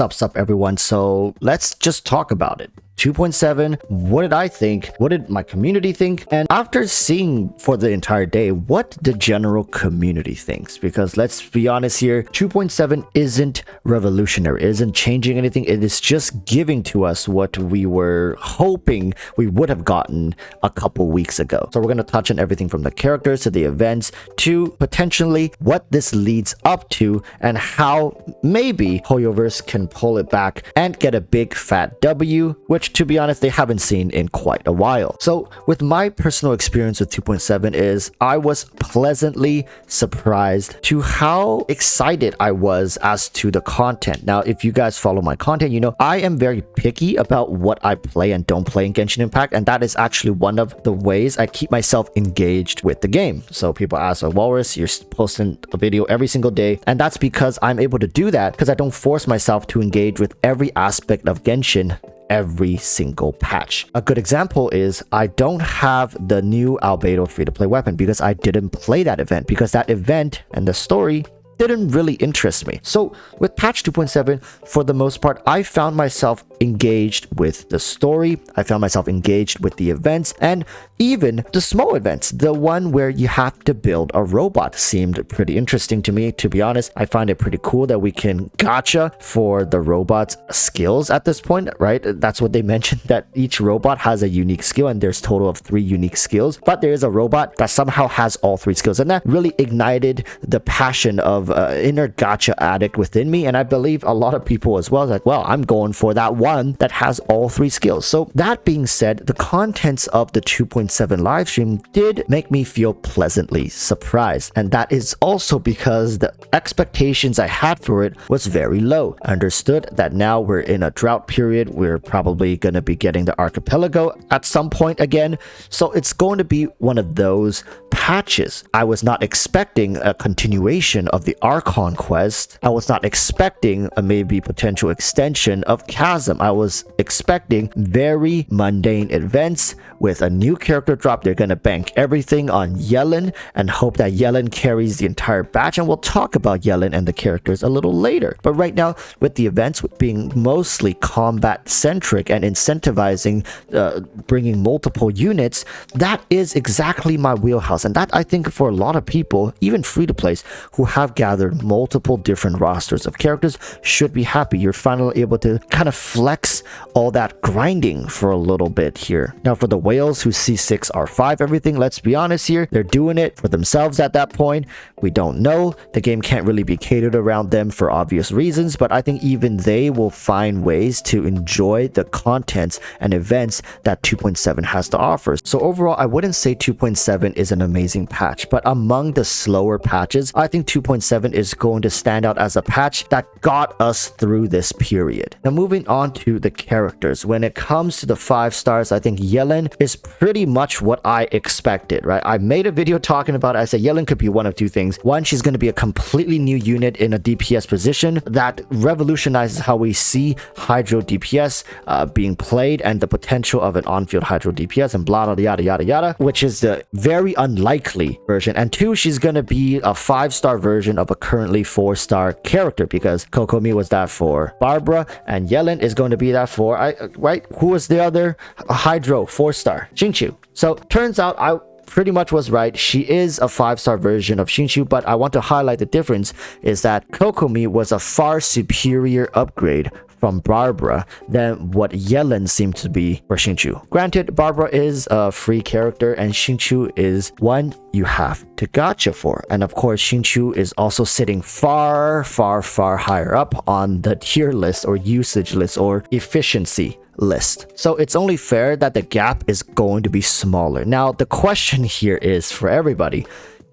Sup everyone, so let's just talk about it. 2.7, what did I think? What did my community think? And after seeing for the entire day, what the general community thinks, because let's be honest here, 2.7 isn't revolutionary, it isn't changing anything, it is just giving to us what we were hoping we would have gotten a couple weeks ago. So we're going to touch on everything from the characters to the events to potentially what this leads up to and how maybe Hoyoverse can pull it back and get a big fat W, which to be honest, they haven't seen in quite a while. So with my personal experience with 2.7 is I was pleasantly surprised to how excited I was as to the content. Now, if you guys follow my content, you know I am very picky about what I play and don't play in Genshin Impact, and that is actually one of the ways I keep myself engaged with the game. So people ask, like, Walrus, you're posting a video every single day, and that's because I'm able to do that because I don't force myself to engage with every aspect of Genshin every single patch. A good example is I don't have the new Albedo free-to-play weapon because I didn't play that event, because that event and the story didn't really interest me. So with patch 2.7, for the most part, I found myself engaged with the story, I found myself engaged with the events, and even the small events. The one where you have to build a robot seemed pretty interesting to me. To be honest, I find it pretty cool that we can gacha for the robot's skills at this point, right? That's what they mentioned, that each robot has a unique skill, and there's a total of 3 unique skills, but there is a robot that somehow has all 3 skills, and that really ignited the passion of inner gacha addict within me, and I believe a lot of people as well. Like, well, I'm going for that one that has all 3 skills. So that being said, the contents of the 2.7 livestream did make me feel pleasantly surprised, and that is also because the expectations I had for it was very low. I understood that now we're in a drought period, we're probably going to be getting the archipelago at some point again, so it's going to be one of those patches. I was not expecting a continuation of the Archon quest. I was not expecting a maybe potential extension of Chasm. I was expecting very mundane events with a new character drop. They're going to bank everything on Yellen and hope that Yellen carries the entire batch, and we'll talk about Yellen and the characters a little later. But right now, with the events being mostly combat centric and incentivizing bringing multiple units, that is exactly my wheelhouse, and that I think for a lot of people, even free-to-plays who have gathered multiple different rosters of characters, should be happy. You're finally able to kind of flex all that grinding for a little bit here. Now for the whales who C6 R5 everything, let's be honest here, they're doing it for themselves at that point. We don't know, the game can't really be catered around them for obvious reasons, but I think even they will find ways to enjoy the contents and events that 2.7 has to offer. So overall, I wouldn't say 2.7 is an amazing patch, but among the slower patches, I think 2.7 is going to stand out as a patch that got us through this period. Now moving on to the characters, when it comes to the 5 stars, I think Yellen is pretty much what I expected, right? I made a video talking about it. I said Yellen could be one of 2 things. One, she's going to be a completely new unit in a DPS position that revolutionizes how we see Hydro DPS being played and the potential of an on-field Hydro DPS and blah, blah, yada, yada, yada, which is the very unlikely version. And 2, she's going to be a 5-star version of a currently 4-star character, because Kokomi was that for Barbara, and Yellen is going to be that for, right? Who was the other? Hydro 4-star, Xingqiu. So turns out I pretty much was right. She is a 5-star version of Xingqiu, but I want to highlight the difference is that Kokomi was a far superior upgrade from Barbara than what Yellen seemed to be for Xingqiu. Granted, Barbara is a free character and Xingqiu is one you have to gacha for. And of course, Xingqiu is also sitting far, far, far higher up on the tier list or usage list or efficiency list. So it's only fair that the gap is going to be smaller. Now, the question here is for everybody,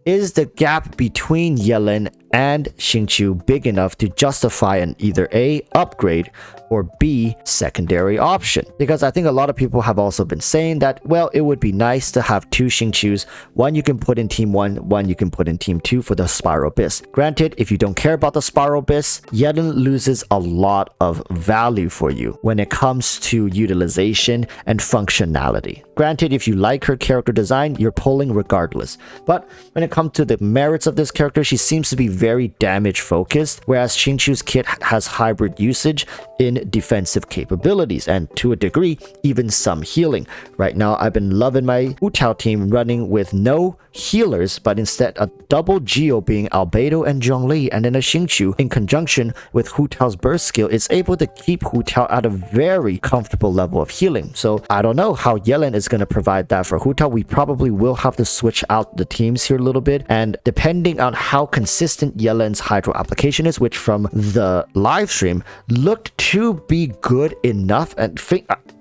is the gap between Yellen and Xingqiu big enough to justify an either A, upgrade, or B, secondary option? Because I think a lot of people have also been saying that, well, it would be nice to have 2 Xingqius, one you can put in team 1, one you can put in team 2 for the Spiral Abyss. Granted, if you don't care about the Spiral Abyss, Yellen loses a lot of value for you when it comes to utilization and functionality. Granted, if you like her character design, you're pulling regardless. But when it comes to the merits of this character, she seems to be very damage focused, whereas Xingqiu's kit has hybrid usage in defensive capabilities and to a degree even some healing. Right now I've been loving my Hu Tao team running with no healers, but instead a double Geo being Albedo and Zhongli, and then a Xingqiu in conjunction with Hu Tao's burst skill is able to keep Hu Tao at a very comfortable level of healing. So I don't know how Yellen is going to provide that for Hu Tao. We probably will have to switch out the teams here a little bit, and depending on how consistent Yellen's hydro application is, which from the live stream looked to be good enough, and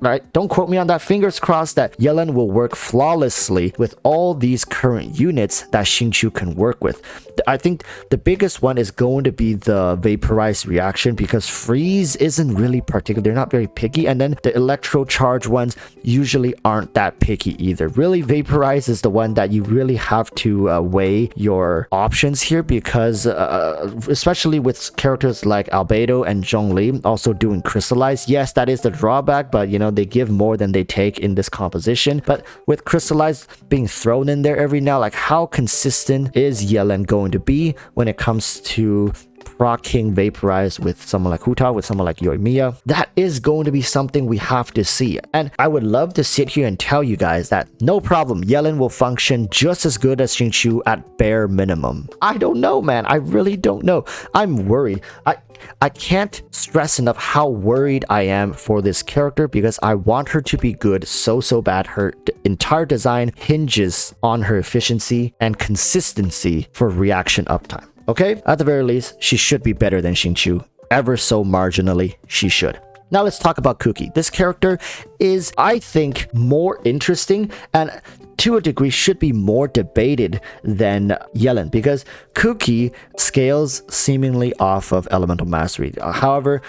right, don't quote me on that, fingers crossed that Yellen will work flawlessly with all these current units that Xingqiu can work with. I think the biggest one is going to be the vaporized reaction, because freeze isn't really particular, they're not very picky, and then the electro charge ones usually aren't that picky either. Really, vaporize is the one that you really have to weigh your options here, because especially with characters like Albedo and Zhongli also doing crystallize, yes, that is the drawback, but you know, they give more than they take in this composition. But with crystallize being thrown in there every now, like how consistent is Yellen going to be when it comes to proccing vaporize with someone like Hu Tao, with someone like Yoimiya? That is going to be something we have to see. And I would love to sit here and tell you guys that no problem, Yellen will function just as good as Xingqiu at bare minimum. I don't know, man. I really don't know. I'm worried. I can't stress enough how worried I am for this character, because I want her to be good so bad. Her entire design hinges on her efficiency and consistency for reaction uptime. Okay, at the very least, she should be better than Xingqiu. Ever so marginally, she should. Now let's talk about Kooky. This character is, I think, more interesting and to a degree should be more debated than Yellen, because Kooky scales seemingly off of elemental mastery. However,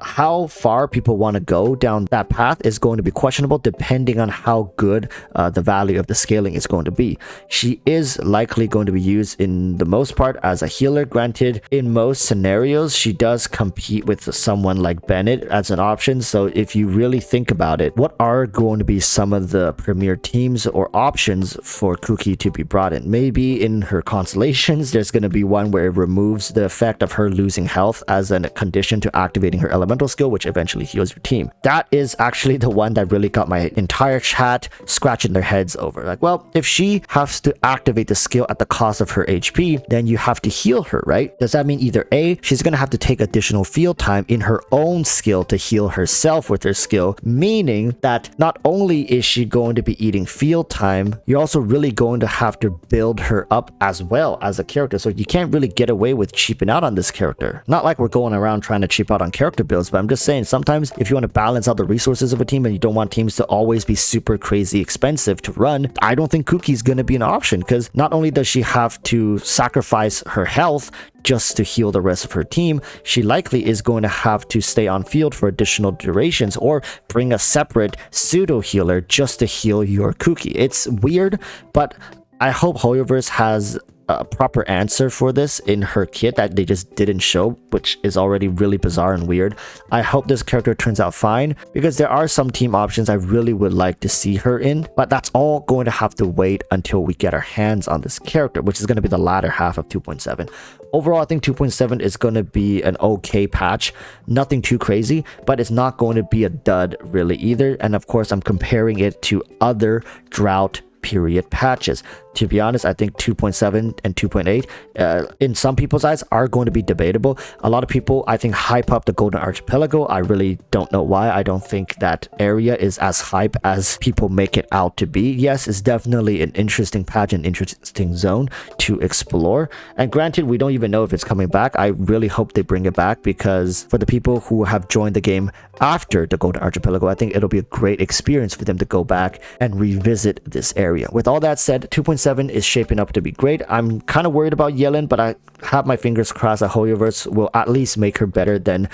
how far people want to go down that path is going to be questionable depending on how good the value of the scaling is going to be. She is likely going to be used in the most part as a healer. Granted, in most scenarios, she does compete with someone like Bennett as an option. So if you really think about it, what are going to be some of the premier teams or options for Kooky to be brought in? Maybe in her constellations, there's going to be one where it removes the effect of her losing health as a condition to activating her elemental skill, which eventually heals your team. That is actually the one that really got my entire chat scratching their heads over. Like, well, if she has to activate the skill at the cost of her HP, then you have to heal her, right? Does that mean either A, she's going to have to take additional field time in her own skill to heal herself with her skill, meaning that not only is she going to be eating field time, you're also really going to have to build her up as well as a character. So you can't really get away with cheaping out on this character. Not like we're going around trying to cheap out on character builds, but I'm just saying sometimes if you want to balance out the resources of a team and you don't want teams to always be super crazy expensive to run, I don't think Kooky's going to be an option, because not only does she have to sacrifice her health just to heal the rest of her team, she likely is going to have to stay on field for additional durations or bring a separate pseudo healer just to heal your Kooky. It's weird, but I hope HoYoverse has a proper answer for this in her kit that they just didn't show, which is already really bizarre and weird. I hope this character turns out fine, because there are some team options I really would like to see her in, but that's all going to have to wait until we get our hands on this character, which is going to be the latter half of 2.7. Overall, I think 2.7 is going to be an okay patch, nothing too crazy, but it's not going to be a dud really either. And of course, I'm comparing it to other drought period patches. To be honest, I think 2.7 and 2.8 in some people's eyes are going to be debatable. A lot of people, I think, hype up the Golden Archipelago. I really don't know why. I don't think that area is as hype as people make it out to be. Yes, it's definitely an interesting patch, an interesting zone to explore. And granted, we don't even know if it's coming back. I really hope they bring it back, because for the people who have joined the game after the Golden Archipelago, I think it'll be a great experience for them to go back and revisit this area. With all that said, 2.7 is shaping up to be great. I'm kind of worried about Yellen, but I have my fingers crossed that HoYoverse will at least make her better than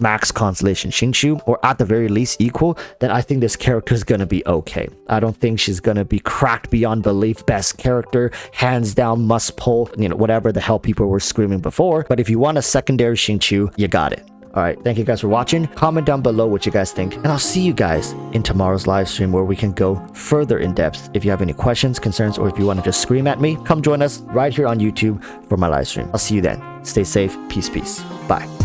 Max Constellation Xingqiu, or at the very least equal. Then I think this character is going to be okay. I don't think she's going to be cracked beyond belief, best character, hands down, must pull, you know, whatever the hell people were screaming before. But if you want a secondary Xingqiu, you got it. All right, thank you guys for watching. Comment down below what you guys think, and I'll see you guys in tomorrow's live stream where we can go further in depth. If you have any questions, concerns, or if you want to just scream at me, come join us right here on YouTube for my live stream. I'll see you then. Stay safe. Peace, peace. Bye.